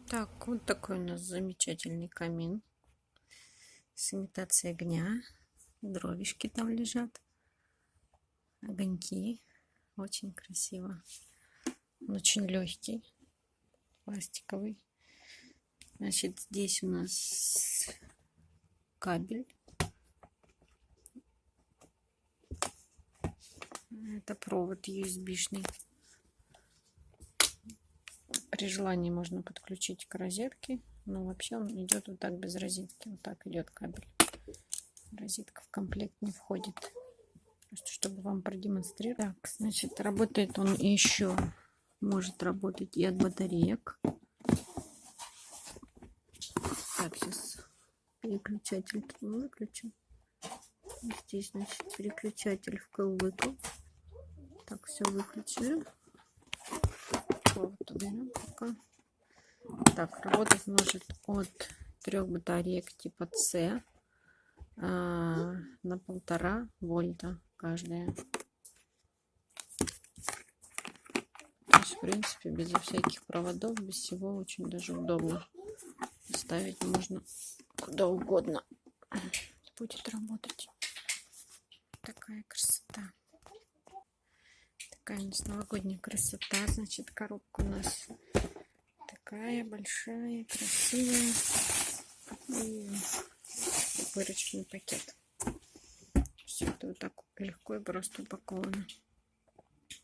Так, вот такой у нас замечательный камин с имитацией огня. Дровишки там лежат, огоньки. Очень красиво. Он очень легкий, пластиковый. Значит, здесь у нас кабель. Это провод USB-шный. При желании можно подключить к розетке, но вообще он идет вот так без розетки. Вот так идет кабель. Розетка в комплект не входит. Просто чтобы вам продемонстрировать. Так, значит, работает он еще, может работать и от батареек. Так, сейчас переключатель выключим. Здесь, значит, переключатель вкл-выкл. Так, все выключили. Провод уберем пока. Так, работать может от 3 батареек типа С на 1,5 вольта каждая. То есть, в принципе, безо всяких проводов, без всего очень даже удобно. Ставить можно куда угодно. Будет работать. Такая красота. Такая у нас новогодняя красота. Значит, коробка у нас такая большая, красивая. И пупырочный пакет. Все это вот так легко и просто упаковано.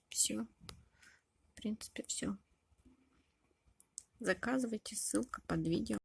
Все. В принципе, все. Заказывайте, ссылка под видео.